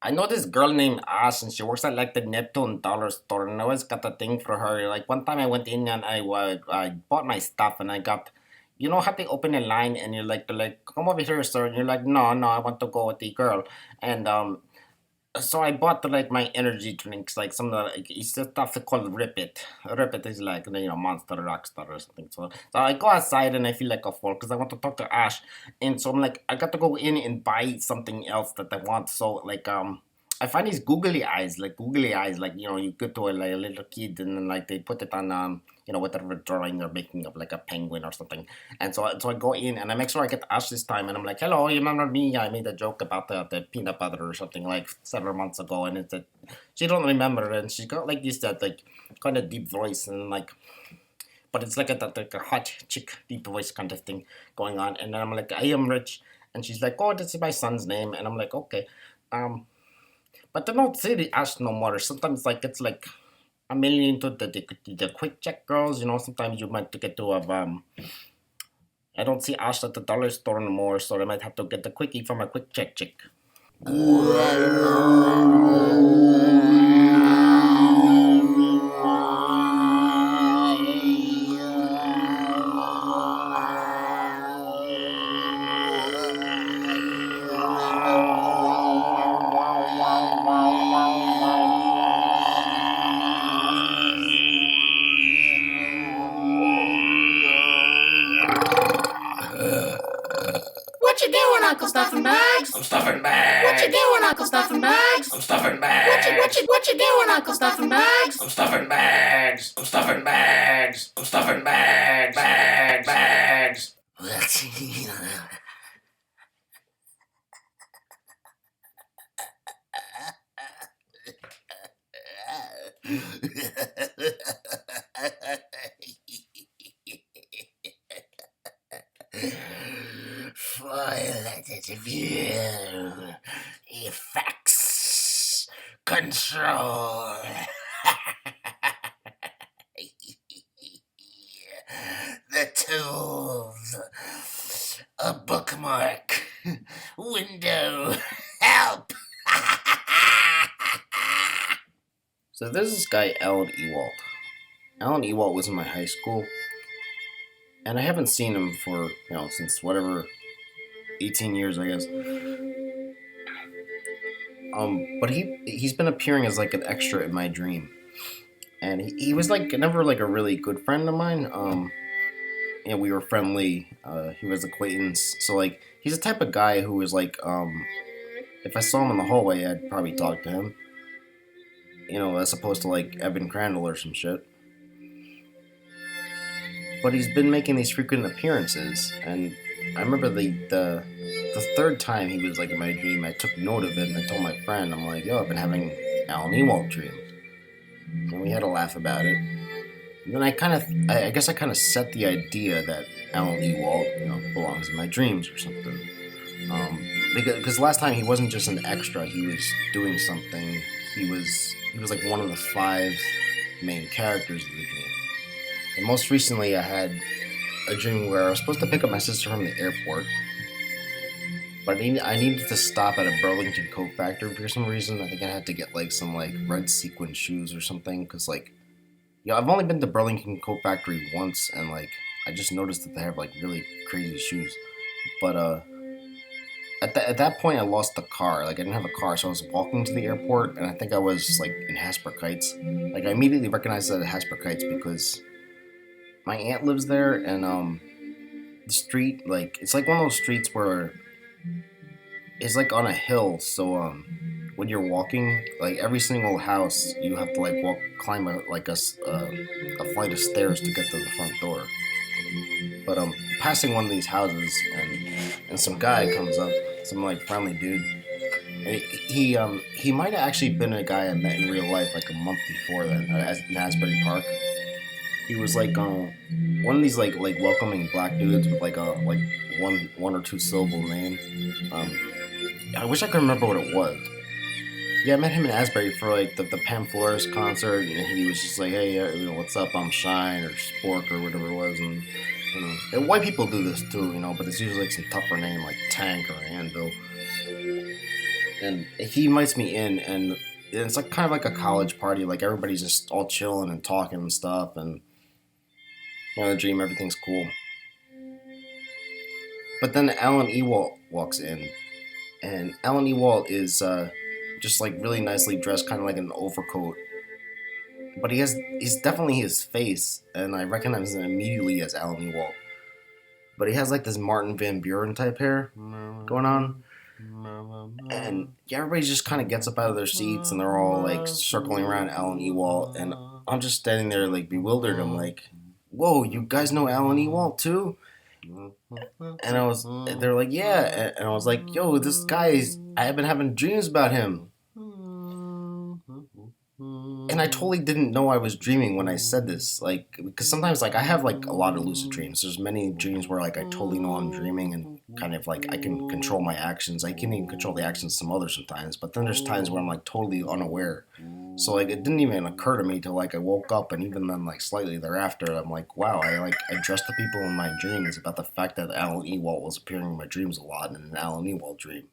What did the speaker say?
I know this girl named Ash, and she works at like the Neptune dollar store, and I always got a thing for her. Like one time I went in and I bought my stuff, and I got, you know how they open a line and they're like, come over here, sir, and you're like, no, no, I want to go with the girl, and so I bought like my energy drinks, like some of the like, it's the stuff called Rip It. Rip It is like Monster Rockstar or something. So I go outside and I feel like a fool because I want to talk to Ash, and so I'm like I got to go in and buy something else that I want. So like I find these googly eyes, like you go to like a little kid and then like they put it on whatever drawing they're making of like a penguin or something, and so I go in and I make sure I get Ash this time, and I'm like, hello, you remember me? I made a joke about the peanut butter or something like several months ago, and it's that she don't remember, and she got like this that like kind of deep voice and like. But it's like a hot chick deep voice kind of thing going on, and then I'm like, I am rich, and she's like, oh, this is my son's name, and I'm like, okay, um, but they don't say the Ash no more. Sometimes like it's like I'm mainly into the quick check girls. Sometimes you might get to have I don't see Ash at the dollar store anymore, so I might have to get the quickie from a quick check chick. What you doing, Uncle Stuffing Bags? I'm stuffing What you bags. doing, Uncle Stuffing Bags? I'm stuffing What you doing, Uncle Stuffing Bags? I'm stuffing bags. I'm stuffing bags. I'm stuffing bags. Bags. Violent view. Effects. Control. The tools. A bookmark. Window. Help. So there's this guy, Alan Ewalt. Alan Ewalt was in my high school, and I haven't seen him for, since whatever, 18 years, I guess. But he's been appearing as like an extra in my dream, and he was like never like a really good friend of mine. We were friendly. He was acquaintance, so like he's the type of guy who was like, if I saw him in the hallway, I'd probably talk to him. As opposed to like Evan Crandall or some shit. But he's been making these frequent appearances, and I remember the third time he was like in my dream, I took note of it and I told my friend, I'm like, yo, I've been having Alan Ewald dreams, and we had a laugh about it. And then I guess I kind of set the idea that Alan Ewald, belongs in my dreams or something. Because last time he wasn't just an extra, he was doing something. He was like one of the five main characters of the dream. And most recently, I had a dream where I was supposed to pick up my sister from the airport, but I needed to stop at a Burlington coat factory for some reason. I think I had to get like some like red sequin shoes or something, because like, I've only been to Burlington coat factory once, and like I just noticed that they have like really crazy shoes. But at that point, I lost the car. Like I didn't have a car, so I was walking to the airport, and I think I was like in Hasbrook Heights. Like I immediately recognized that at Hasbrook Heights because my aunt lives there, and the street, like it's like one of those streets where it's like on a hill. So when you're walking, like every single house, you have to like climb a flight of stairs to get to the front door. But passing one of these houses, and some guy comes up, some like friendly dude. And he might have actually been a guy I met in real life like a month before that in Asbury Park. He was like one of these like welcoming black dudes with like a like one or two syllable name. I wish I could remember what it was. Yeah, I met him in Asbury for like the Pam Flores concert, and he was just like, "Hey, what's up? I'm Shine or Spork or whatever it was." And white people do this too, but it's usually like some tougher name like Tank or Anvil. and he invites me in, and it's like kind of like a college party. Like everybody's just all chilling and talking and stuff, and the dream, everything's cool. But then Alan Ewalt walks in, and Alan Ewalt is just like really nicely dressed, kind of like an overcoat. But he's definitely his face, and I recognize him immediately as Alan Ewalt. But he has like this Martin Van Buren type hair going on. And yeah, everybody just kind of gets up out of their seats and they're all like circling around Alan Ewalt. And I'm just standing there like bewildered. I'm like, whoa, you guys know Alan Ewalt too? They're like, yeah. And I was like, yo, this guy's, I've been having dreams about him. And I totally didn't know I was dreaming when I said this, like, because sometimes, like, I have, like, a lot of lucid dreams. There's many dreams where, like, I totally know I'm dreaming and kind of, like, I can control my actions. I can even control the actions of some others sometimes, but then there's times where I'm, like, totally unaware. So, like, it didn't even occur to me till, like, I woke up, and even then, like, slightly thereafter, I'm like, wow, I addressed the people in my dreams about the fact that Alan Ewalt was appearing in my dreams a lot in an Alan Ewalt dream.